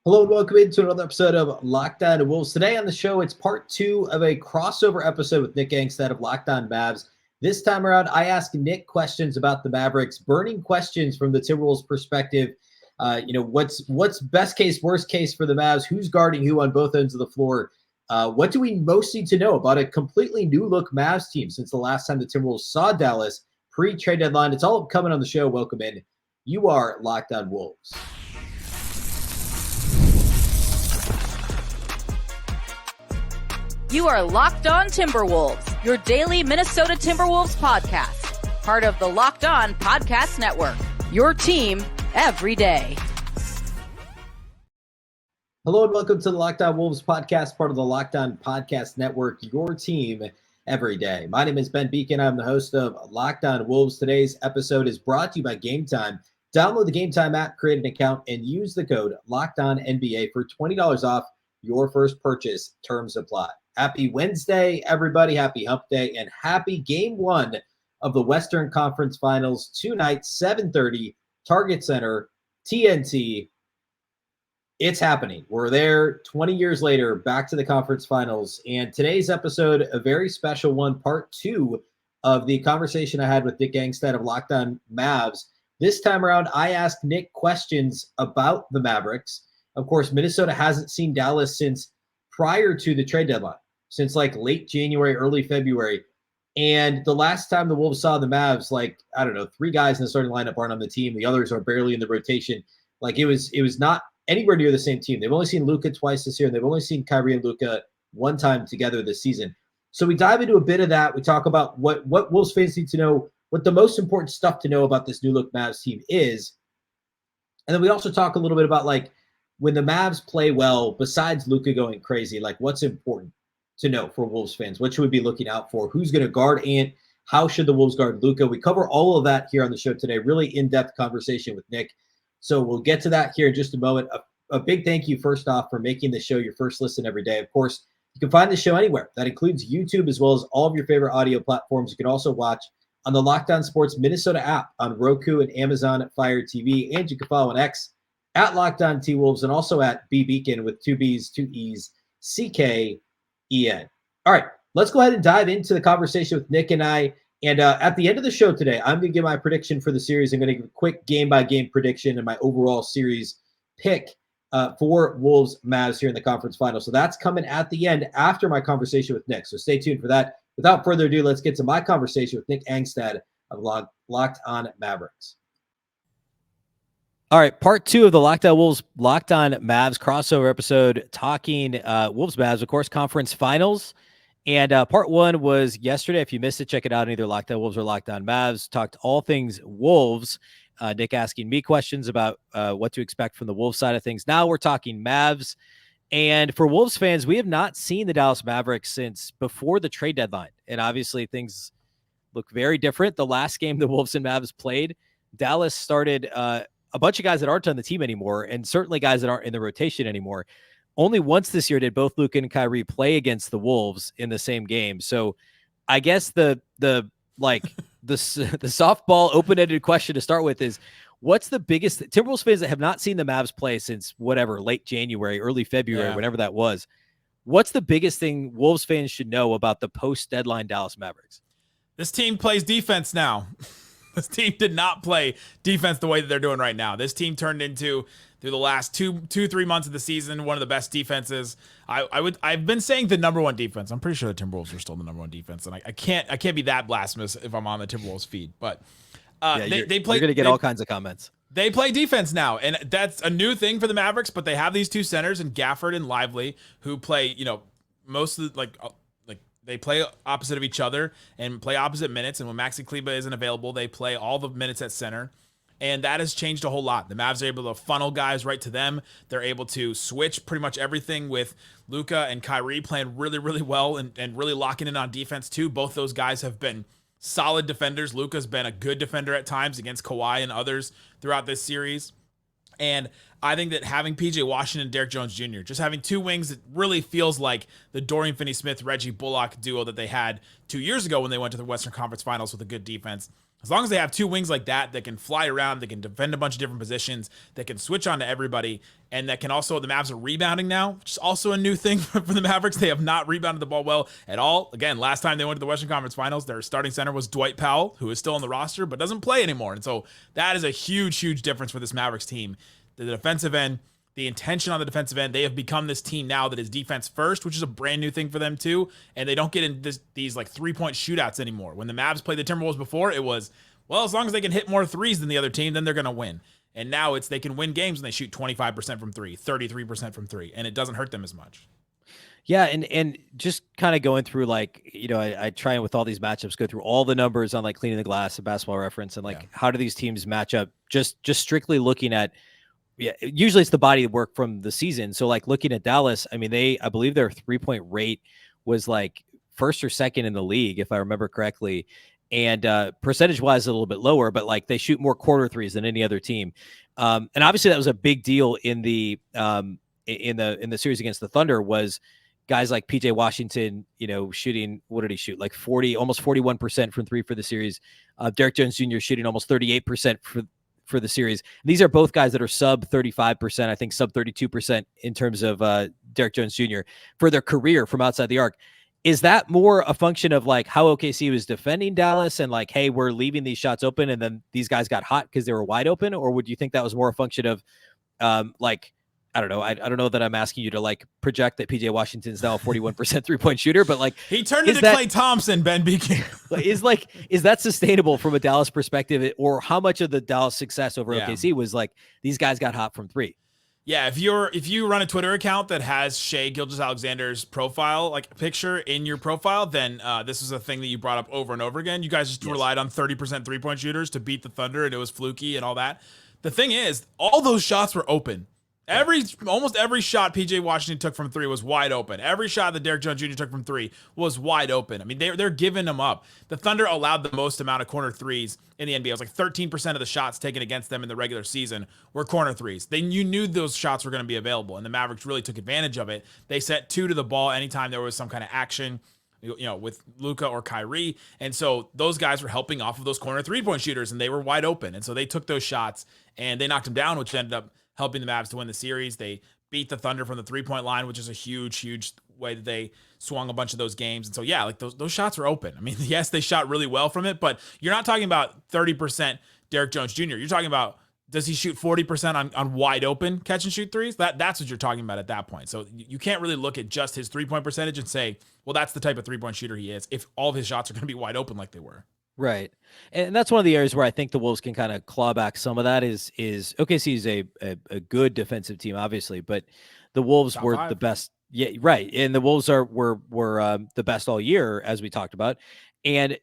Hello and welcome into another episode of Locked On Wolves. Today on the show, it's part two of a crossover episode with Nick Angstadt of Locked On Mavs. This time around, I ask Nick questions about the Mavericks, burning questions from the Timberwolves' perspective. What's best case, worst case for the Mavs? Who's guarding who on both ends of the floor? What do we most need to know about a completely new look Mavs team since the last time the Timberwolves saw Dallas pre-trade deadline? It's all coming on the show. Welcome in. You are Locked On Wolves. You are Locked On Timberwolves, your daily Minnesota Timberwolves podcast. Part of the Locked On Podcast Network, your team every day. Hello and welcome to the Locked On Wolves podcast, part of the Locked On Podcast Network, your team every day. My name is Ben Beecken. I'm the host of Locked On Wolves. Today's episode is brought to you by Game Time. Download the Game Time app, create an account, and use the code LOCKEDONNBA for $20 off your first purchase. Terms apply. Happy Wednesday, everybody. Happy Hump Day, and happy Game 1 of the Western Conference Finals tonight, 7:30, Target Center, TNT. It's happening. We're there 20 years later, back to the conference finals. And today's episode, a very special one, part two of the conversation I had with Nick Angstadt of Locked On Mavs. This time around, I asked Nick questions about the Mavericks. Of course, Minnesota hasn't seen Dallas since prior to the trade deadline, since like late January, early February. And the last time the Wolves saw the Mavs, three guys in the starting lineup aren't on the team. The others are barely in the rotation. It was not anywhere near the same team. They've only seen Luka twice this year, and they've only seen Kyrie and Luka one time together this season. So we dive into a bit of that. We talk about what Wolves fans need to know, what the most important stuff to know about this new look Mavs team is. And then we also talk a little bit about when the Mavs play well, besides Luka going crazy, what's important to know for Wolves fans? What should we be looking out for? Who's going to guard Ant? How should the Wolves guard Luka? We cover all of that here on the show today. Really in-depth conversation with Nick. So we'll get to that here in just a moment. A big thank you, first off, for making the show your first listen every day. Of course, you can find the show anywhere. That includes YouTube as well as all of your favorite audio platforms. You can also watch on the Locked On Sports Minnesota app on Roku and Amazon Fire TV. And you can follow on X at Locked On T-Wolves and also at B Beecken with two B's, two E's, C-K-E-N. All right, let's go ahead and dive into the conversation with Nick and I. And at the end of the show today, I'm going to give my prediction for the series. I'm going to give a quick game-by-game prediction and my overall series pick for Wolves Mavs here in the conference final. So that's coming at the end after my conversation with Nick. So stay tuned for that. Without further ado, let's get to my conversation with Nick Angstadt of Locked On Mavericks. All right, part two of the Locked On Wolves, Locked On Mavs crossover episode, talking Wolves Mavs, of course, conference finals. And part one was yesterday. If you missed it, check it out on either Locked On Wolves or Locked On Mavs. Talked all things Wolves. Nick asking me questions about what to expect from the Wolves side of things. Now we're talking Mavs. And for Wolves fans, we have not seen the Dallas Mavericks since before the trade deadline. And obviously things look very different. The last game the Wolves and Mavs played, Dallas started a bunch of guys that aren't on the team anymore, and certainly guys that aren't in the rotation anymore. Only once this year did both Luka and Kyrie play against the Wolves in the same game. So I guess the softball open-ended question to start with is, what's the biggest Timberwolves fans that have not seen the Mavs play since late January, early February, whenever that was? What's the biggest thing Wolves fans should know about the post-deadline Dallas Mavericks? This team plays defense now. This team did not play defense the way that they're doing right now. This team turned into, through the last 3 months of the season, one of the best defenses. I've been saying the number one defense. I'm pretty sure the Timberwolves are still the number one defense, and I can't be that blasphemous if I'm on the Timberwolves feed. But they play. You're gonna get all kinds of comments. They play defense now, and that's a new thing for the Mavericks. But they have these two centers in Gafford and Lively, who play most of the they play opposite of each other and play opposite minutes. And when Maxi Kleber isn't available, they play all the minutes at center. And that has changed a whole lot. The Mavs are able to funnel guys right to them. They're able to switch pretty much everything with Luka and Kyrie playing really, really well and really locking in on defense too. Both those guys have been solid defenders. Luka's been a good defender at times against Kawhi and others throughout this series. And I think that having PJ Washington and Derek Jones Jr., just having two wings, it really feels like the Dorian Finney-Smith, Reggie Bullock duo that they had 2 years ago when they went to the Western Conference Finals with a good defense. As long as they have two wings like that can fly around, they can defend a bunch of different positions, that can switch on to everybody, and that can also, the Mavs are rebounding now, which is also a new thing for the Mavericks. They have not rebounded the ball well at all. Again, last time they went to the Western Conference Finals, their starting center was Dwight Powell, who is still on the roster, but doesn't play anymore. And so that is a huge, huge difference for this Mavericks team. The defensive end, the intention on the defensive end, they have become this team now that is defense first, which is a brand new thing for them too. And they don't get in these like 3-point shootouts anymore. When the Mavs played the Timberwolves before, it was, well, as long as they can hit more threes than the other team, then they're going to win. And now they can win games when they shoot 25% from three, 33% from three, and it doesn't hurt them as much. Yeah, and just kind of going through I try and with all these matchups go through all the numbers on like Cleaning the Glass and Basketball Reference and how do these teams match up? Just strictly looking at usually it's the body of work from the season. So like looking at Dallas, I mean I believe their 3-point rate was like first or second in the league if I remember correctly. And percentage wise a little bit lower, but like they shoot more quarter threes than any other team. And obviously that was a big deal in the series against the Thunder was guys like PJ Washington, shooting, what did he shoot? Like almost 41% from three for the series. Derek Jones Jr. shooting almost 38% for the series. And these are both guys that are sub 35%, I think sub 32% in terms of Derek Jones Jr. for their career from outside the arc. Is that more a function of like how OKC was defending Dallas and like, hey, we're leaving these shots open and then these guys got hot because they were wide open? Or would you think that was more a function of I don't know. I don't know that I'm asking you to like project that PJ Washington's now a 41% 3-point shooter, but like he turned into Klay Thompson, Ben Beecken. Is that sustainable from a Dallas perspective, or how much of the Dallas success over OKC was like these guys got hot from three? Yeah, if you run a Twitter account that has Shai Gilgeous-Alexander's profile, like picture in your profile, then this is a thing that you brought up over and over again. You guys just relied on 30% 3-point shooters to beat the Thunder, and it was fluky and all that. The thing is, all those shots were open. Almost every shot PJ Washington took from three was wide open. Every shot that Derek Jones Jr. took from three was wide open. I mean, they're giving them up. The Thunder allowed the most amount of corner threes in the NBA. It was like 13% of the shots taken against them in the regular season were corner threes. You knew those shots were going to be available, and the Mavericks really took advantage of it. They set two to the ball anytime there was some kind of action, with Luka or Kyrie. And so those guys were helping off of those corner 3-point shooters, and they were wide open. And so they took those shots and they knocked them down, which ended up helping the Mavs to win the series. They beat the Thunder from the 3-point line, which is a huge, huge way that they swung a bunch of those games. And so, yeah, like those shots were open. I mean, yes, they shot really well from it, but you're not talking about 30% Derek Jones Jr. You're talking about, does he shoot 40% on wide open catch and shoot threes? That's what you're talking about at that point. So you can't really look at just his 3-point percentage and say, well, that's the type of 3-point shooter he is, if all of his shots are going to be wide open like they were. Right. And that's one of the areas where I think the Wolves can kind of claw back some of that is OKC is a good defensive team, obviously, but the Wolves were the best. Yeah, right. And the Wolves were the best all year, as we talked about. And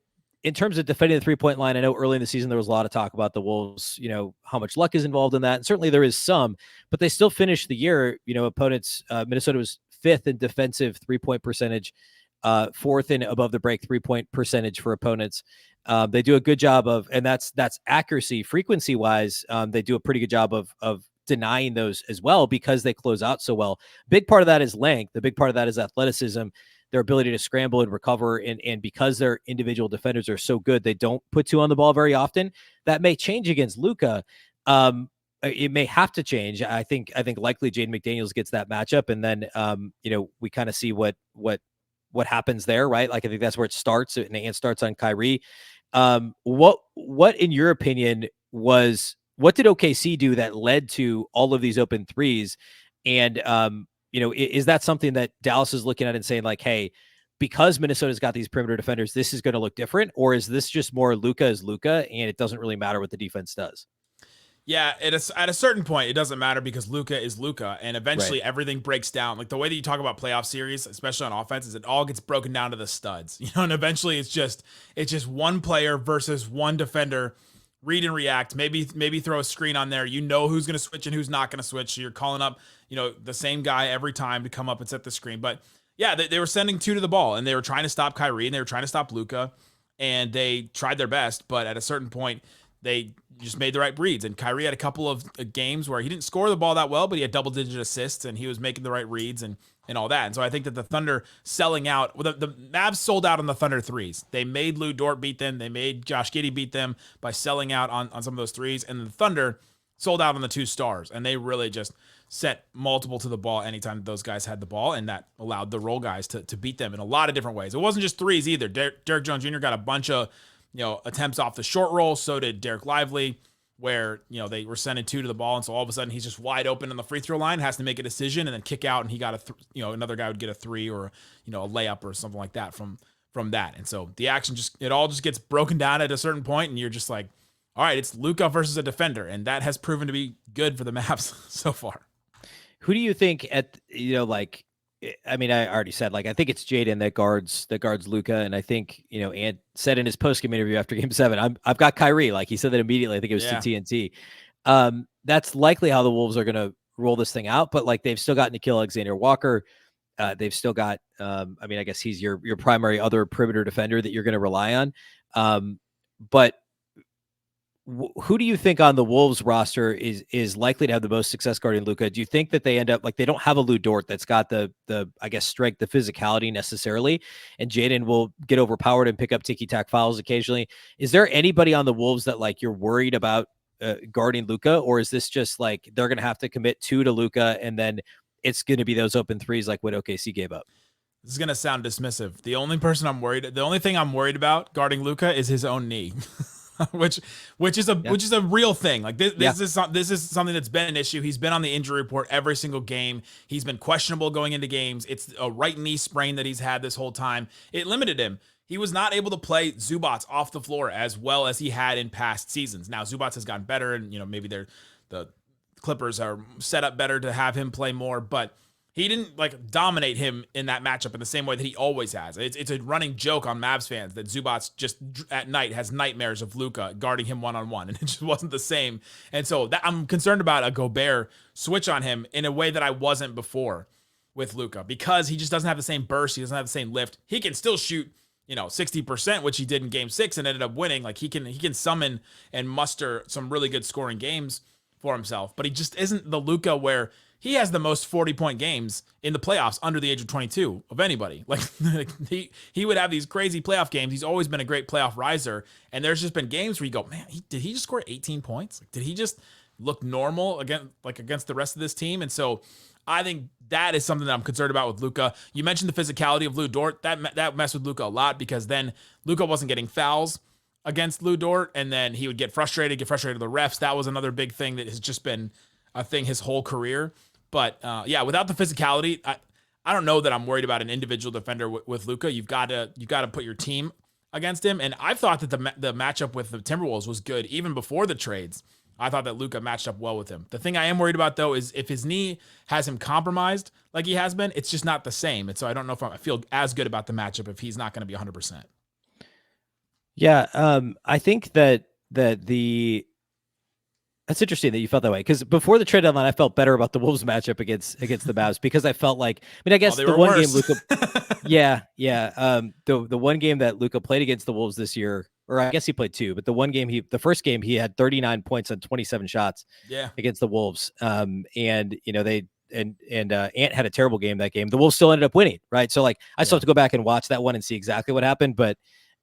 in terms of defending the 3-point line, I know early in the season, there was a lot of talk about the Wolves, how much luck is involved in that. And certainly there is some, but they still finished the year, opponents, Minnesota was 5th in defensive 3-point percentage, 4th in above the break 3-point percentage for opponents. They do a good job of, and that's accuracy, frequency wise. They do a pretty good job of denying those as well because they close out so well. Big part of that is length. The big part of that is athleticism, their ability to scramble and recover. And because their individual defenders are so good, they don't put two on the ball very often. That may change against Luka. It may have to change. I think likely Jaden McDaniels gets that matchup. And then, we kind of see what happens there, right? Like, I think that's where it starts, and it starts on Kyrie. What in your opinion what did OKC do that led to all of these open threes? And, is that something that Dallas is looking at and saying like, hey, because Minnesota's got these perimeter defenders, this is going to look different? Or is this just more Luka is Luka and it doesn't really matter what the defense does? Yeah, at a certain point, it doesn't matter because Luka is Luka, and eventually everything breaks down. Like the way that you talk about playoff series, especially on offense, is it all gets broken down to the studs, and eventually it's just one player versus one defender, read and react, maybe throw a screen on there. Who's going to switch and who's not going to switch. So you're calling up, the same guy every time to come up and set the screen. But yeah, they were sending two to the ball, and they were trying to stop Kyrie, and they were trying to stop Luka, and they tried their best. But at a certain point, they just made the right reads. And Kyrie had a couple of games where he didn't score the ball that well, but he had double-digit assists, and he was making the right reads and all that. And so I think that the Thunder selling out, the Mavs sold out on the Thunder threes. They made Lou Dort beat them. They made Josh Giddey beat them by selling out on some of those threes. And the Thunder sold out on the 2 stars, and they really just set multiple to the ball anytime those guys had the ball, and that allowed the role guys to beat them in a lot of different ways. It wasn't just threes either. Derek Jones Jr. got a bunch of attempts off the short roll. So did Derek Lively, where they were sending 2 to the ball, and so all of a sudden he's just wide open on the free throw line, has to make a decision and then kick out, and he got another guy would get a 3 or a layup or something like that from that. And so the action it all gets broken down at a certain point, and you're just like, all right, it's Luka versus a defender, and that has proven to be good for the Mavs so far. Who do you think I already said, I think it's Jaden that guards Luka. And I think, Ant said in his post-game interview after game 7, I've got Kyrie. He said that immediately. I think it was to TNT. That's likely how the Wolves are going to roll this thing out, but they've still got Nickeil Alexander-Walker. They've still got, I guess he's your primary other perimeter defender that you're going to rely on. But who do you think on the Wolves roster is likely to have the most success guarding Luka? Do you think that they end up they don't have a Lou Dort that's got the strength, the physicality necessarily, and Jaden will get overpowered and pick up ticky-tack fouls occasionally? Is there anybody on the Wolves that you're worried about guarding Luka, or is this just they're going to have to commit 2 to Luka and then it's going to be those open threes like what OKC gave up? This is going to sound dismissive. The only thing I'm worried about guarding Luka is his own knee. which is a real thing. This is something that's been an issue. He's been on the injury report every single game. He's been questionable going into games. It's a right knee sprain that he's had this whole time. It limited him. He was not able to play Zubac off the floor as well as he had in past seasons. Now Zubac has gotten better, and maybe the Clippers are set up better to have him play more, but he didn't dominate him in that matchup in the same way that he always has. It's a running joke on Mavs fans that Zubac just at night has nightmares of Luka guarding him one-on-one, and it just wasn't the same. And so I'm concerned about a Gobert switch on him in a way that I wasn't before with Luka, because he just doesn't have the same burst. He doesn't have the same lift. He can still shoot 60%, which he did in game 6 and ended up winning. He can summon and muster some really good scoring games for himself, but he just isn't the Luka where he has the most 40-point games in the playoffs under the age of 22 of anybody. He would have these crazy playoff games. He's always been a great playoff riser. And there's just been games where you go, man, did he just score 18 points? Did he just look normal against the rest of this team? And so I think that is something that I'm concerned about with Luka. You mentioned the physicality of Lou Dort. That messed with Luka a lot, because then Luka wasn't getting fouls against Lou Dort, and then he would get frustrated with the refs. That was another big thing that has just been a thing his whole career. But without the physicality, I don't know that I'm worried about an individual defender with Luka. You've got to put your team against him. And I thought that the matchup with the Timberwolves was good even before the trades. I thought that Luka matched up well with him. The thing I am worried about, though, is if his knee has him compromised like he has been, it's just not the same. And so I don't know if I feel as good about the matchup if he's not going to be 100%. Yeah, I think that that's interesting that you felt that way, because before the trade deadline, I felt better about the Wolves matchup against the Mavs, because I felt I guess the one game Luka, the one game that Luka played against the Wolves this year, or I guess he played 2, but the first game he had 39 points on 27 shots against the Wolves. And Ant had a terrible game that game. The Wolves still ended up winning, right? So I still have to go back and watch that one and see exactly what happened, but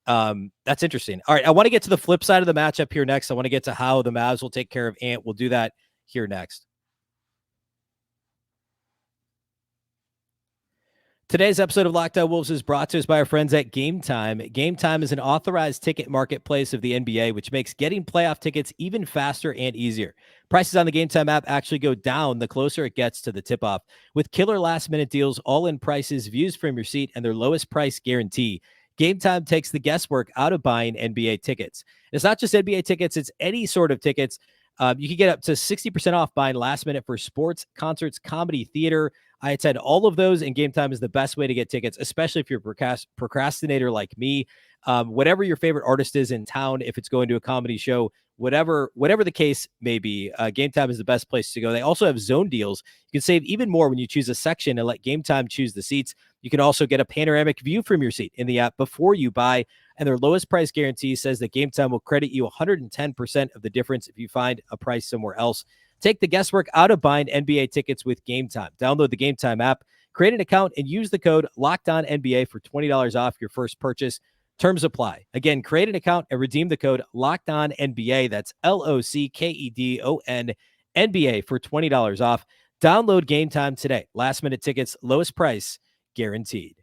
that's interesting. All right, I want to get to the flip side of the matchup here next. I want to get to how the Mavs will take care of Ant. We'll do that here next. Today's episode of Locked On Wolves is brought to us by our friends at Game Time. Game Time is an authorized ticket marketplace of the NBA, which makes getting playoff tickets even faster and easier. Prices on the Game Time app actually go down the closer it gets to the tip-off, with killer last-minute deals, all-in prices, views from your seat, and their lowest price guarantee. Game Time takes the guesswork out of buying NBA tickets. And it's not just NBA tickets, it's any sort of tickets. You can get up to 60% off buying last minute for sports, concerts, comedy, theater. I attend all of those, and Game Time is the best way to get tickets, especially if you're a procrastinator like me. Whatever your favorite artist is in town, if it's going to a comedy show, whatever the case may be, Game Time is the best place to go. They also have zone deals. You can save even more when you choose a section and let Game Time choose the seats. You can also get a panoramic view from your seat in the app before you buy, and their lowest price guarantee says that Game Time will credit you 110% of the difference if you find a price somewhere else. Take the guesswork out of buying NBA tickets with Game Time. Download the Game Time app, create an account, and use the code LOCKEDONNBA for $20 off your first purchase. Terms apply. Again, create an account and redeem the code LOCKEDONNBA. That's LOCKEDON NBA for $20 off. Download Game Time today. Last minute tickets, lowest price guaranteed.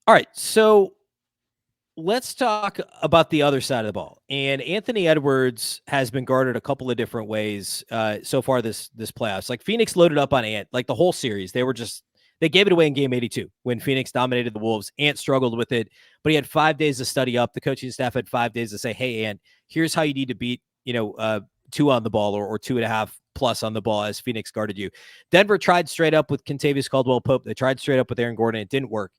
All right, so let's talk about the other side of the ball. And Anthony Edwards has been guarded a couple of different ways so far this playoffs. Like Phoenix loaded up on Ant, like the whole series. They gave it away in game 82 when Phoenix dominated the Wolves. Ant struggled with it, but he had 5 days to study up. The coaching staff had 5 days to say, hey, Ant, here's how you need to beat, 2 on the ball or 2.5 plus on the ball as Phoenix guarded you. Denver tried straight up with Kentavious Caldwell-Pope. They tried straight up with Aaron Gordon. It didn't work.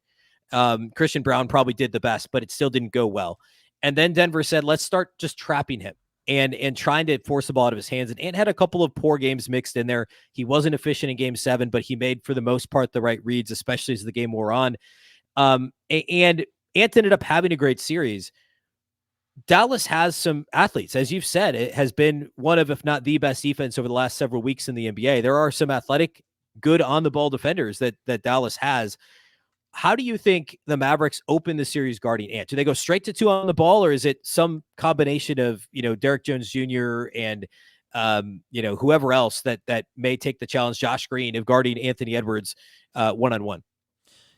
Christian Brown probably did the best, but it still didn't go well. And then Denver said, let's start just trapping him and trying to force the ball out of his hands. And Ant had a couple of poor games mixed in there. He wasn't efficient in game 7, but he made, for the most part, the right reads, especially as the game wore on. And Ant ended up having a great series. Dallas has some athletes. As you've said, it has been one of, if not the best defense over the last several weeks in the NBA. There are some athletic, good on-the-ball defenders that Dallas has. How do you think the Mavericks open the series guarding Ant? Do they go straight to 2 on the ball, or is it some combination of, Derek Jones Jr. and, whoever else that may take the challenge, Josh Green, of guarding Anthony Edwards one-on-one?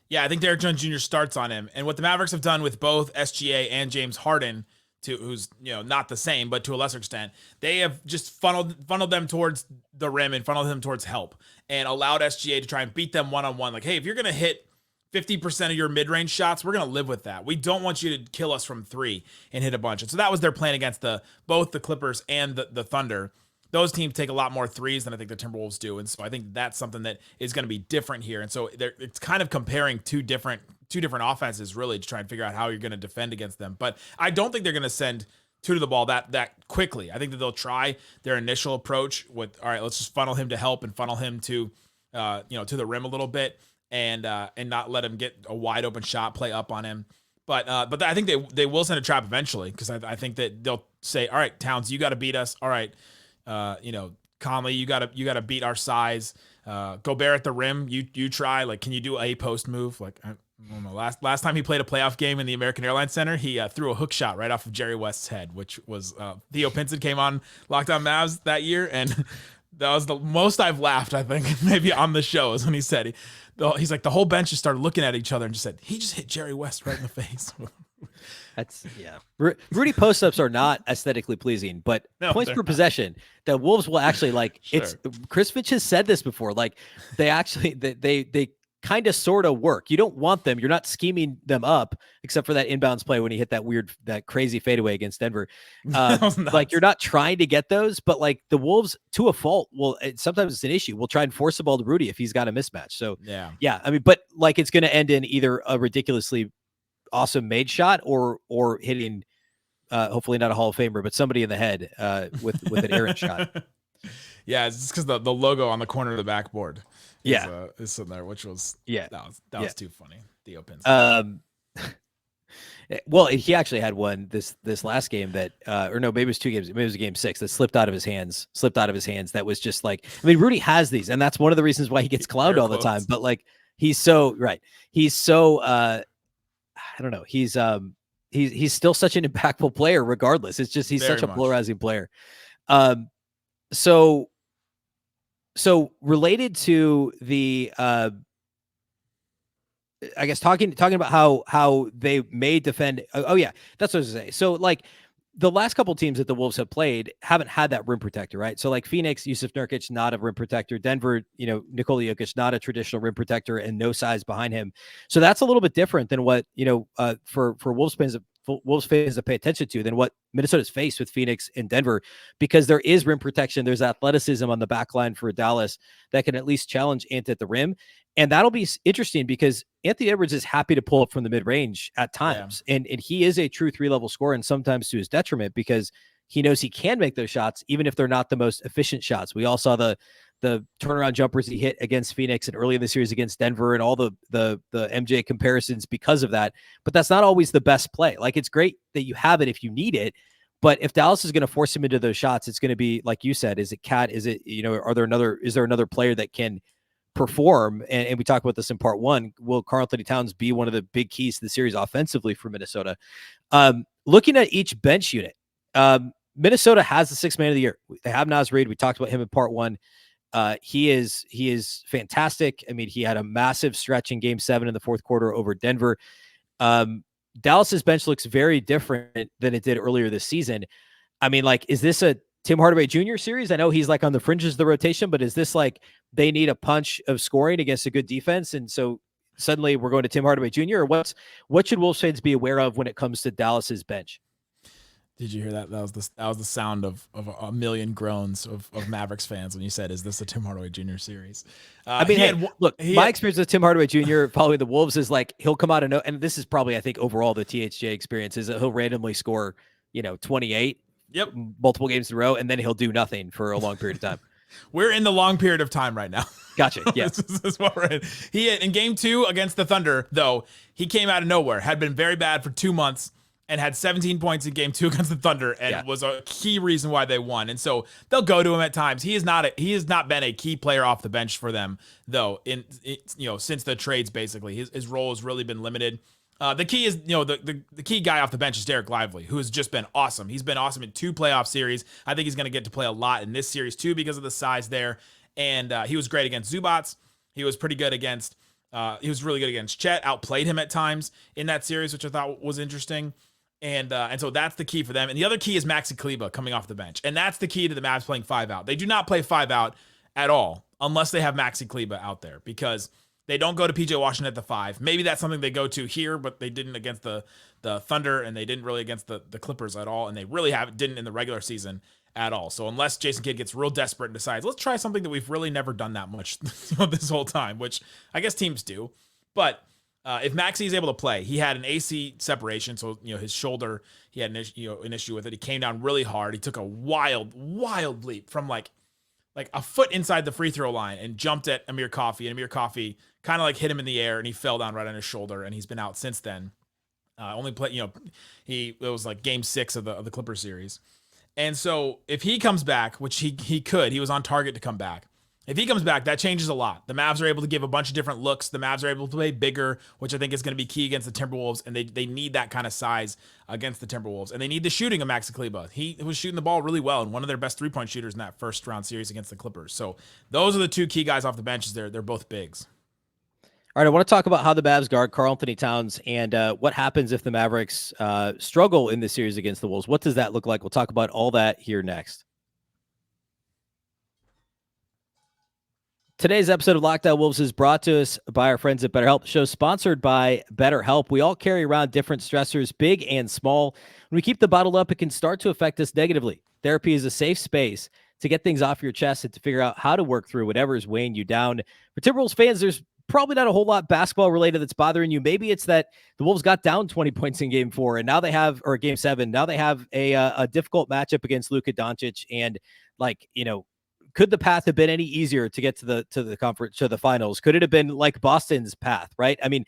Yeah, I think Derek Jones Jr. starts on him. And what the Mavericks have done with both SGA and James Harden, who's not the same, but to a lesser extent, they have just funneled them towards the rim and funneled them towards help and allowed SGA to try and beat them one-on-one. Like, hey, if you're going to hit 50% of your mid-range shots, we're going to live with that. We don't want you to kill us from 3 and hit a bunch. And so that was their plan against both the Clippers and the Thunder. Those teams take a lot more threes than I think the Timberwolves do. And so I think that's something that is going to be different here. And so it's kind of comparing two different offenses, really, to try and figure out how you're going to defend against them. But I don't think they're going to send 2 to the ball that quickly. I think that they'll try their initial approach with, all right, let's just funnel him to help and funnel him to the rim a little bit. And not let him get a wide open shot, play up on him. But I think they will send a trap eventually, because I think that they'll say, all right, Towns, you got to beat us. All right, Conley, you got to beat our size. Gobert at the rim, you try. Like, can you do a post move? Like, I don't know. Last time he played a playoff game in the American Airlines Center, he threw a hook shot right off of Jerry West's head, which was Theo Pinson came on Locked On Mavs that year, and that was the most I've laughed, I think, maybe on the show, is when he said he's like, the whole bench just started looking at each other and just said, he just hit Jerry West right in the face. Rudy post-ups are not aesthetically pleasing, but points per possession, the Wolves will actually like. Sure. It's Chris Finch has said this before. Like, they actually they kind of sort of work. You don't want them. You're not scheming them up, except for that inbounds play when he hit that crazy fadeaway against Denver. Like, you're not trying to get those, but like the Wolves, to a fault, sometimes it's an issue. We'll try and force the ball to Rudy if he's got a mismatch. So yeah. I mean, but like, it's going to end in either a ridiculously awesome made shot or hitting, hopefully not a Hall of Famer, but somebody in the head with an errant shot. Yeah, it's just because the logo on the corner of the backboard is sitting there, which was that was too funny. The opens. Well, he actually had one this last game that, or no, maybe it was 2 games. Maybe it was game 6 that slipped out of his hands. That was just like, I mean, Rudy has these, and that's one of the reasons why he gets clowned all the time. But like, he's so right. He's so I don't know. He's still such an impactful player, regardless. It's just he's such a polarizing player. So related to the, I guess talking about how they may defend. Oh yeah, that's what I was gonna say. So like, the last couple teams that the Wolves have played haven't had that rim protector, right? So like Phoenix, Yusuf Nurkic, not a rim protector. Denver, Nikola Jokic, not a traditional rim protector, and no size behind him. So that's a little bit different than what, for Wolves Wolves fans to pay attention to than what Minnesota's faced with Phoenix and Denver, because there is rim protection. There's athleticism on the back line for Dallas that can at least challenge Ant at the rim. And that'll be interesting because Anthony Edwards is happy to pull up from the mid-range at times. Yeah. And he is a true 3-level scorer, and sometimes to his detriment, because he knows he can make those shots, even if they're not the most efficient shots. We all saw the turnaround jumpers he hit against Phoenix and early in the series against Denver, and all the MJ comparisons because of that. But that's not always the best play. Like, it's great that you have it if you need it, but if Dallas is going to force him into those shots, it's going to be, like you said, is it Cat? Is it, is there another player that can perform? And we talked about this in part one. Will Karl-Anthony Towns be one of the big keys to the series offensively for Minnesota? Looking at each bench unit, Minnesota has the 6th man of the year. They have Naz Reid. We talked about him in part one. He is fantastic. I mean, he had a massive stretch in game 7 in the 4th quarter over Denver. Dallas's bench looks very different than it did earlier this season. I mean, like, is this a Tim Hardaway Jr. series? I know he's like on the fringes of the rotation, but is this like they need a punch of scoring against a good defense, and so suddenly we're going to Tim Hardaway Jr.? Or what should Wolves fans be aware of when it comes to Dallas's bench? Did you hear that? That was the sound of a million groans of Mavericks fans when you said, "Is this a Tim Hardaway Jr. series?" I mean, my experience with Tim Hardaway Jr. following the Wolves is like he'll come out and and this is probably, I think, overall the THJ experience is that he'll randomly score 28, multiple games in a row, and then he'll do nothing for a long period of time. We're in the long period of time right now. Gotcha. Yeah. This is what we're in. In game 2 against the Thunder, though, he came out of nowhere, had been very bad for 2 months, and had 17 points in game 2 against the Thunder, and was a key reason why they won. And so they'll go to him at times. He has not been a key player off the bench for them, though, since the trades, basically. His role has really been limited. The key is, the key guy off the bench is Derek Lively, who has just been awesome. He's been awesome in 2 playoff series. I think he's going to get to play a lot in this series too because of the size there. And he was great against Zubats. He was pretty good against. He was really good against Chet. Outplayed him at times in that series, which I thought was interesting. And so that's the key for them. And the other key is Maxi Kleber coming off the bench. And that's the key to the Mavs playing 5 out. They do not play 5 out at all unless they have Maxi Kleber out there, because they don't go to PJ Washington at the 5. Maybe that's something they go to here, but they didn't against the Thunder, and they didn't really against the Clippers at all. And they really didn't in the regular season at all. So unless Jason Kidd gets real desperate and decides, let's try something that we've really never done that much this whole time, which I guess teams do. But if Maxey is able to play, he had an AC separation, so his shoulder, he had an issue with it. He came down really hard. He took a wild leap from like a foot inside the free throw line and jumped at Amir Coffey, and Amir Coffey kind of like hit him in the air, and he fell down right on his shoulder, and he's been out since then. Only played, it was like game 6 of the Clippers series. And so if he comes back, which he could, he was on target to come back. If he comes back, that changes a lot. The Mavs are able to give a bunch of different looks. The Mavs are able to play bigger, which I think is going to be key against the Timberwolves, and they need that kind of size against the Timberwolves. And they need the shooting of Maxi Kleber. He was shooting the ball really well, and one of their best 3-point shooters in that first round series against the Clippers. So those are the 2 key guys off the benches there. They're both bigs. All right, I want to talk about how the Mavs guard Karl-Anthony Towns and what happens if the Mavericks struggle in this series against the Wolves. What does that look like? We'll talk about all that here next. Today's episode of Locked On Wolves is brought to us by our friends at BetterHelp. The show is sponsored by BetterHelp. We all carry around different stressors, big and small. When we keep the bottled up, it can start to affect us negatively. Therapy is a safe space to get things off your chest and to figure out how to work through whatever is weighing you down. For Timberwolves fans, there's probably not a whole lot basketball related that's bothering you. Maybe it's that the Wolves got down 20 points in game 4, and now they have, or game 7, now they have a difficult matchup against Luka Doncic, and could the path have been any easier to get to the conference, to the finals? Could it have been like Boston's path, right? I mean,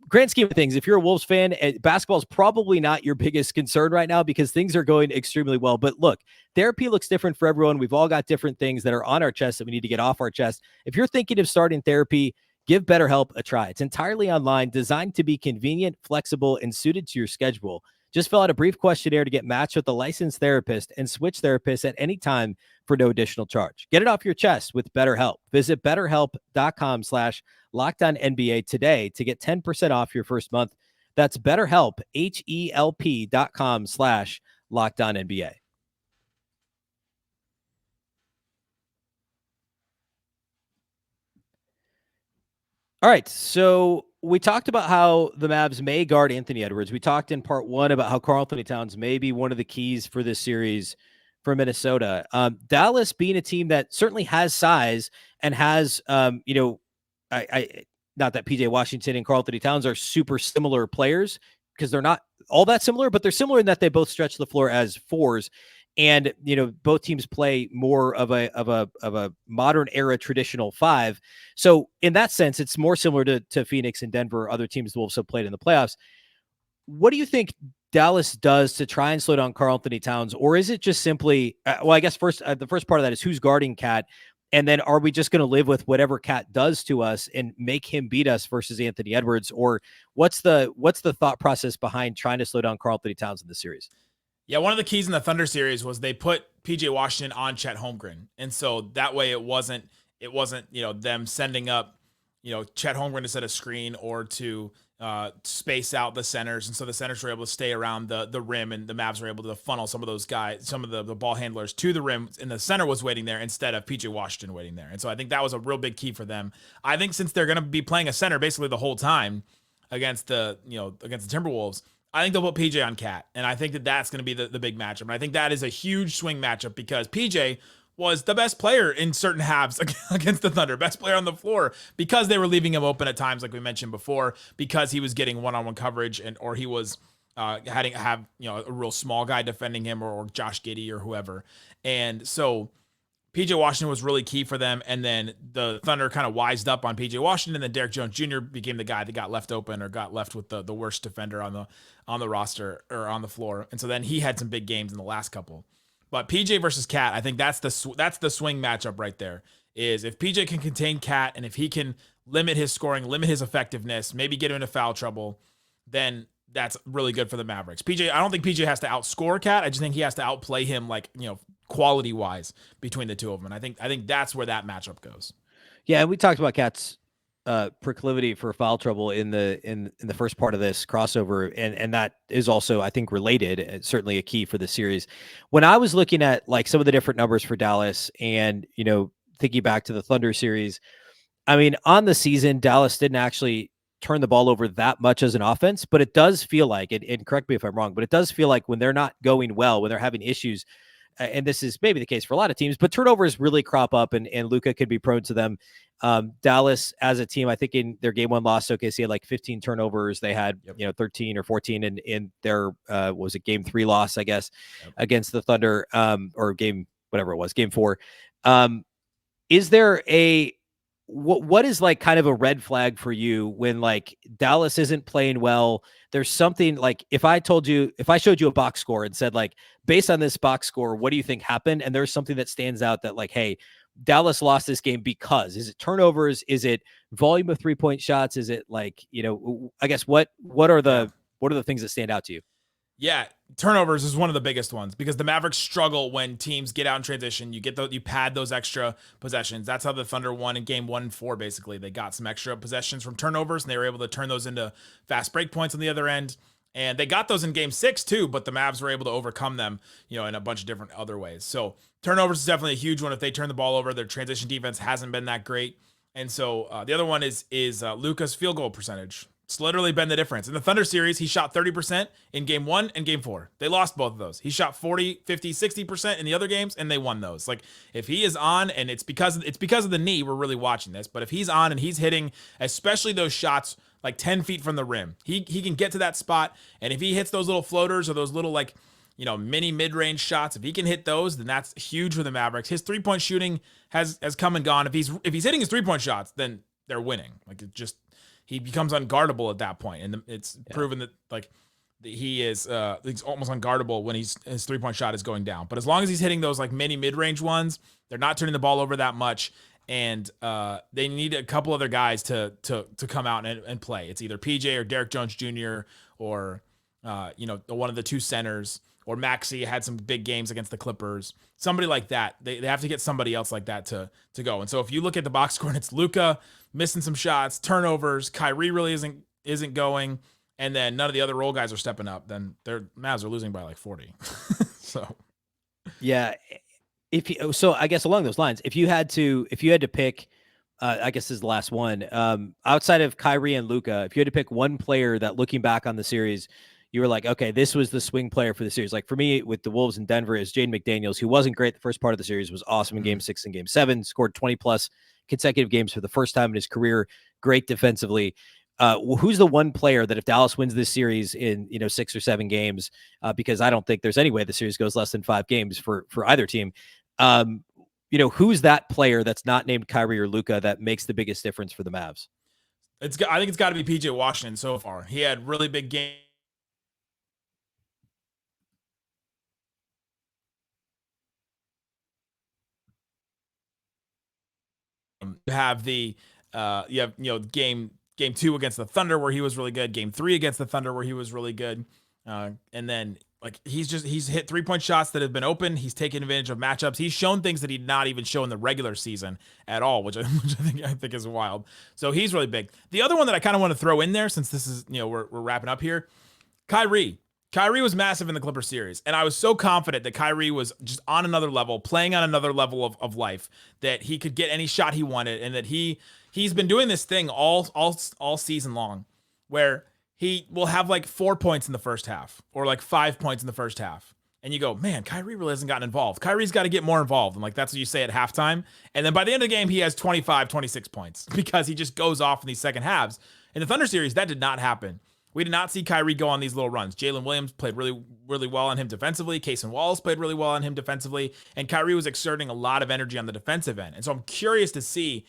grand scheme of things, if you're a Wolves fan, basketball is probably not your biggest concern right now because things are going extremely well. But look, therapy looks different for everyone. We've all got different things that are on our chest that we need to get off our chest. If you're thinking of starting therapy, give BetterHelp a try. It's entirely online, designed to be convenient, flexible, and suited to your schedule. Just fill out a brief questionnaire to get matched with a licensed therapist and switch therapists at any time for no additional charge. Get it off your chest with BetterHelp. Visit BetterHelp.com/LockedOnNBA today to get 10% off your first month. That's BetterHelp, HELP.com/LockedOnNBA. All right, so we talked about how the Mavs may guard Anthony Edwards. We talked in part one about how Karl-Anthony Towns may be one of the keys for this series for Minnesota. Dallas being a team that certainly has size and has, I not that PJ Washington and Karl-Anthony Towns are super similar players, because they're not all that similar, but they're similar in that they both stretch the floor as fours. And, both teams play more of a modern era traditional five. So in that sense, it's more similar to Phoenix and Denver, other teams the Wolves have played in the playoffs. What do you think Dallas does to try and slow down Karl-Anthony Towns? Or is it just simply, I guess the first part of that is who's guarding Cat? And then are we just going to live with whatever Cat does to us and make him beat us versus Anthony Edwards? Or what's the thought process behind trying to slow down Karl-Anthony Towns in the series? Yeah, one of the keys in the Thunder series was they put PJ Washington on Chet Holmgren. And so that way it wasn't, them sending up, Chet Holmgren to set a screen or to space out the centers. And so the centers were able to stay around the rim, and the Mavs were able to funnel some of those guys, some of the ball handlers to the rim, and the center was waiting there instead of PJ Washington waiting there. And so I think that was a real big key for them. I think since they're going to be playing a center basically the whole time against the Timberwolves, I think they'll put PJ on Cat, and I think that's going to be the big matchup. And I think that is a huge swing matchup because PJ was the best player in certain halves against the Thunder, best player on the floor, because they were leaving him open at times, like we mentioned before, because he was getting one-on-one coverage, or he was having a real small guy defending him, or Josh Giddey or whoever. And so PJ Washington was really key for them, and then the Thunder kind of wised up on PJ Washington, and then Derek Jones Jr. became the guy that got left open or got left with the worst defender on the roster or on the floor. And so then he had some big games in the last couple. But PJ versus Cat, I think that's the swing matchup right there. Is if PJ can contain Cat, and if he can limit his scoring, limit his effectiveness, maybe get him into foul trouble, then that's really good for the Mavericks. I don't think PJ has to outscore Cat. I just think he has to outplay him, quality wise between the two of them. And I think that's where that matchup goes. Yeah, and we talked about Cat's proclivity for foul trouble in the first part of this crossover, and that is also, I think, related. It's certainly a key for the series. When I was looking at some of the different numbers for Dallas, and thinking back to the Thunder series, I mean, on the season, Dallas didn't actually turn the ball over that much as an offense, but it does feel like, and correct me if I'm wrong, but it does feel like when they're not going well, when they're having issues, and this is maybe the case for a lot of teams, but turnovers really crop up, and Luka could be prone to them. Dallas as a team, I think in their game one loss to OKC had 15 turnovers. They had 13 or 14 in their was it game 3 loss, I guess, against the Thunder, or game whatever it was, game 4. Is there what is kind of a red flag for you when Dallas isn't playing well? There's something if I showed you a box score and said based on this box score, what do you think happened? And there's something that stands out that hey, Dallas lost this game because, is it turnovers? Is it volume of 3-point shots? Is it I guess what are the things that stand out to you? Yeah, turnovers is one of the biggest ones because the Mavericks struggle when teams get out in transition. You pad those extra possessions. That's how the Thunder won in game 1 and 4. Basically, they got some extra possessions from turnovers, and they were able to turn those into fast break points on the other end. And they got those in game 6 too, but the Mavs were able to overcome them, in a bunch of different other ways. So turnovers is definitely a huge one. If they turn the ball over, their transition defense hasn't been that great. And so the other one is Luka's field goal percentage. It's literally been the difference. In the Thunder series, he shot 30% in game 1 and game 4. They lost both of those. He shot 40, 50, 60% in the other games, and they won those. If he is on, and it's because of the knee, we're really watching this, but if he's on and he's hitting, especially those shots 10 feet from the rim, he can get to that spot. And if he hits those little floaters or those little mini mid-range shots, if he can hit those, then that's huge for the Mavericks. His 3-point shooting has come and gone. If he's hitting his 3-point shots, then they're winning. He becomes unguardable at that point, and it's proven that he's almost unguardable when his 3-point shot is going down. But as long as he's hitting those mini mid-range ones, they're not turning the ball over that much, and they need a couple other guys to come out and play. It's either PJ or Derek Jones Jr. or one of the two centers, or Maxey had some big games against the Clippers. Somebody like that. They have to get somebody else like that to go. And so if you look at the box score and it's Luka missing some shots, turnovers, Kyrie really isn't going, and then none of the other role guys are stepping up, then their Mavs are losing by 40. So yeah. So I guess along those lines, if you had to pick I guess this is the last one. Outside of Kyrie and Luka, if you had to pick one player that looking back on the series, you were like, okay, this was the swing player for the series. Like for me with the Wolves in Denver is Jaden McDaniels, who wasn't great the first part of the series, was awesome in game 6 and game 7, scored 20 plus consecutive games for the first time in his career. Great defensively. Who's the one player that if Dallas wins this series in 6 or 7 games, because I don't think there's any way the series goes less than 5 games for either team. Who's that player that's not named Kyrie or Luka that makes the biggest difference for the Mavs? I think it's got to be PJ Washington so far. He had really big game. You have the game 2 against the Thunder where he was really good. Game 3 against the Thunder where he was really good. And then like he's hit 3-point shots that have been open. He's taken advantage of matchups. He's shown things that he'd not even shown in the regular season at all, which I think is wild. So he's really big. The other one that I kind of want to throw in there, since this is we're wrapping up here, Kyrie. Kyrie was massive in the Clippers series, and I was so confident that Kyrie was just on another level, playing on another level of life, that he could get any shot he wanted, and that he's been doing this thing all season long, where he will have like 4 points in the first half or like 5 points in the first half. And you go, man, Kyrie really hasn't gotten involved. Kyrie's got to get more involved. And like, that's what you say at halftime. And then by the end of the game, he has 25, 26 points because he just goes off in these second halves. In the Thunder series, that did not happen. We did not see Kyrie go on these little runs. Jalen Williams played really, really well on him defensively. Casey Wallace played really well on him defensively. And Kyrie was exerting a lot of energy on the defensive end. And so I'm curious to see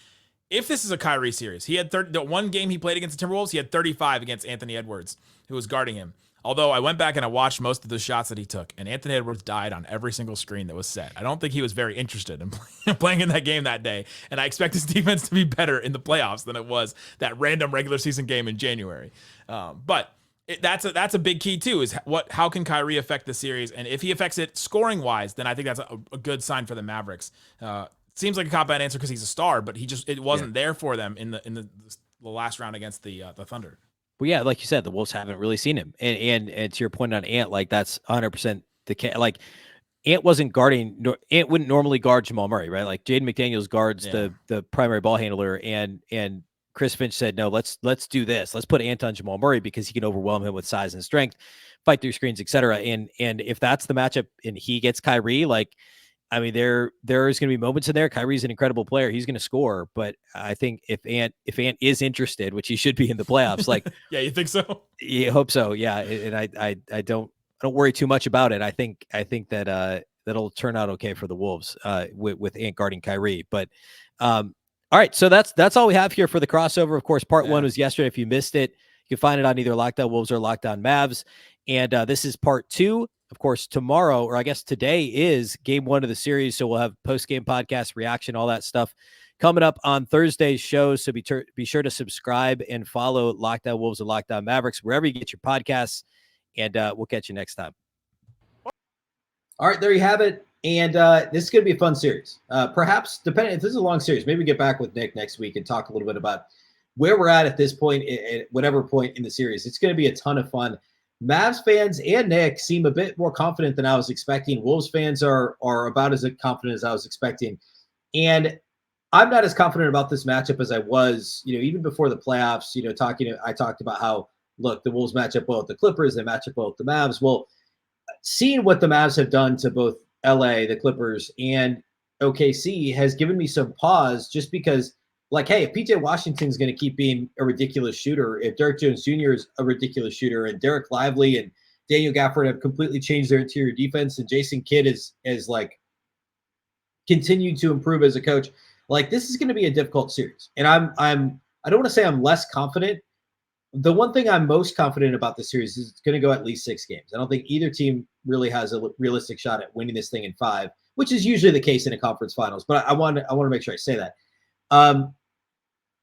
if this is a Kyrie series. He had the one game he played against the Timberwolves, he had 35 against Anthony Edwards, who was guarding him. Although I went back and I watched most of the shots that he took, and Anthony Edwards died on every single screen that was set. I don't think he was very interested in playing in that game that day, and I expect his defense to be better in the playoffs than it was that random regular season game in January. But that's a big key too, is how can Kyrie affect the series, and if he affects it scoring wise, then I think that's a good sign for the Mavericks. Seems like a cop-out answer because he's a star, but it wasn't there for them in the last round against the Thunder. Well, yeah, like you said, the Wolves haven't really seen him, and to your point on Ant, like that's 100% the case. Like Ant wasn't guarding. Ant wouldn't normally guard Jamal Murray, right? Like Jaden McDaniels guards the primary ball handler, and Chris Finch said, no, let's do this. Let's put Ant on Jamal Murray because he can overwhelm him with size and strength, fight through screens, etc. And if that's the matchup, and he gets Kyrie, like. I mean, there is going to be moments in there. Kyrie's an incredible player. He's going to score, but I think if Ant is interested, which he should be in the playoffs, like yeah, you think so? Yeah, hope so. Yeah, and I don't worry too much about it. I think that that'll turn out okay for the Wolves with Ant guarding Kyrie. But all right, so that's all we have here for the crossover. Of course, part 1 was yesterday. If you missed it, you can find it on either Locked On Wolves or Locked On Mavs. And this is part 2. Of course, tomorrow, or I guess today, is game 1 of the series. So we'll have post-game podcast, reaction, all that stuff coming up on Thursday's show. So be sure to subscribe and follow Locked On Wolves and Locked On Mavericks, wherever you get your podcasts. And we'll catch you next time. All right, there you have it. And this is going to be a fun series. Perhaps, depending if this is a long series, maybe we get back with Nick next week and talk a little bit about where we're at this point, at whatever point in the series. It's going to be a ton of fun. Mavs fans and Nick seem a bit more confident than I was expecting. Wolves fans are about as confident as I was expecting. And I'm not as confident about this matchup as I was, even before the playoffs, I talked about how, look, the Wolves match up well with the Clippers, they match up well with the Mavs. Well, seeing what the Mavs have done to both LA, the Clippers, and OKC has given me some pause, just because, like, hey, if PJ Washington's going to keep being a ridiculous shooter, if Derek Jones Jr. is a ridiculous shooter, and Derek Lively and Daniel Gafford have completely changed their interior defense, and Jason Kidd is like continued to improve as a coach, like, this is going to be a difficult series. And I don't want to say I'm less confident. The one thing I'm most confident about this series is it's going to go at least 6 games. I don't think either team really has a realistic shot at winning this thing in 5, which is usually the case in a conference finals. But I want to make sure I say that.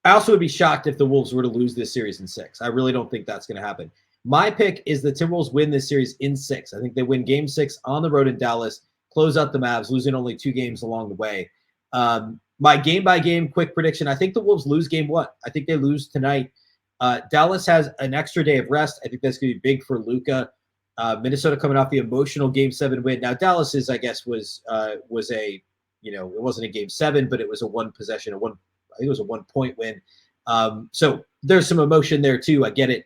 I also would be shocked if the Wolves were to lose this series in 6. I really don't think that's going to happen. My pick is the Timberwolves win this series in 6. I think they win game 6 on the road in Dallas, close out the Mavs, losing only 2 games along the way. My game-by-game quick prediction, I think the Wolves lose game 1. I think they lose tonight. Dallas has an extra day of rest. I think that's going to be big for Luka. Minnesota coming off the emotional game 7 win. Now, Dallas's, I guess, was a, it wasn't a game 7, but it was a one think it was a 1-point win. So there's some emotion there too. I get it.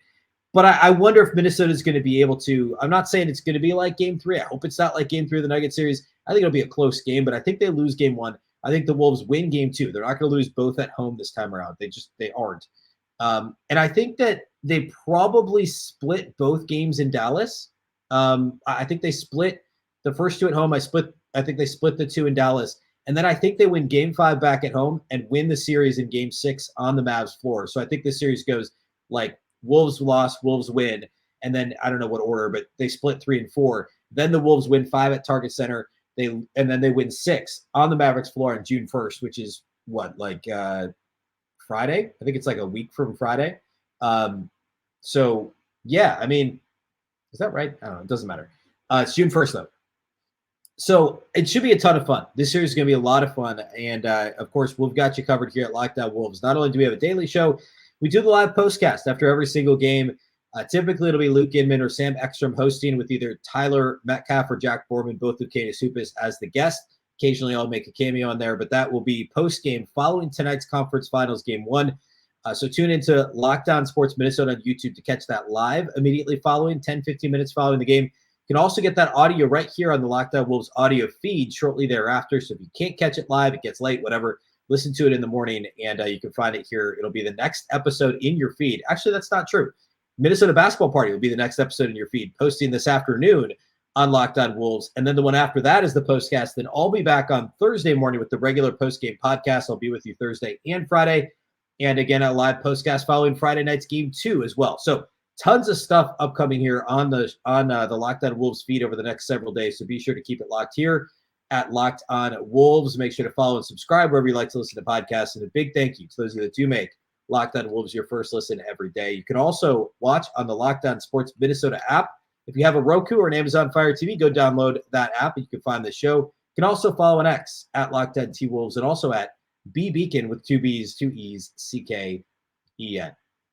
But I wonder if Minnesota is going to be able to. I'm not saying it's going to be like Game 3. I hope it's not like Game 3 of the Nuggets series. I think it'll be a close game, but I think they lose Game 1. I think the Wolves win Game 2. They're not going to lose both at home this time around. They aren't. And I think that they probably split both games in Dallas. I think they split the first 2 at home. I think they split the 2 in Dallas. And then I think they win Game 5 back at home and win the series in Game 6 on the Mavs floor. So I think the series goes like Wolves lost, Wolves win, and then I don't know what order, but they split 3 and 4. Then the Wolves win 5 at Target Center. And then they win 6 on the Mavericks floor on June 1st, which is what, like Friday? I think it's like a week from Friday. So yeah, I mean, is that right? I don't know. It doesn't matter. It's June 1st though. So it should be a ton of fun. This series is going to be a lot of fun. And of course, we've got you covered here at Locked On Wolves. Not only do we have a daily show, we do the live postcast after every single game. Typically, it'll be Luke Inman or Sam Ekstrom hosting with either Tyler Metcalf or Jack Borman, both of Katus Hoopus, as the guest. Occasionally, I'll make a cameo on there, but that will be post-game following tonight's conference finals Game 1. So tune into Locked On Sports Minnesota on YouTube to catch that live immediately following, 10-15 minutes following the game. You can also get that audio right here on the Locked On Wolves audio feed shortly thereafter. So if you can't catch it live, it gets late, whatever, listen to it in the morning, and you can find it here. It'll be the next episode in your feed. Actually, that's not true. Minnesota Basketball Party will be the next episode in your feed, posting this afternoon on Locked On Wolves. And then the one after that is the postcast. Then I'll be back on Thursday morning with the regular postgame podcast. I'll be with you Thursday and Friday. And again, a live postcast following Friday night's Game 2 as well. So tons of stuff upcoming here on the Locked On Wolves feed over the next several days. So be sure to keep it locked here at Locked On Wolves. Make sure to follow and subscribe wherever you like to listen to podcasts. And a big thank you to those of you that do make Locked On Wolves your first listen every day. You can also watch on the Locked On Sports Minnesota app. If you have a Roku or an Amazon Fire TV, go download that app and you can find the show. You can also follow on X at Locked On T Wolves and also at B Beecken with 2 B's, 2 E's, CKEN.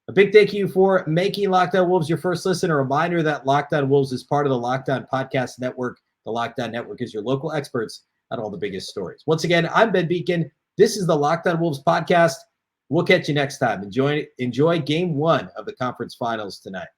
A big thank you for making Locked On Wolves your first listen. A reminder that Locked On Wolves is part of the Locked On Podcast Network. The Locked On Network is your local experts on all the biggest stories. Once again, I'm Ben Beecken. This is the Locked On Wolves podcast. We'll catch you next time. Enjoy Game 1 of the conference finals tonight.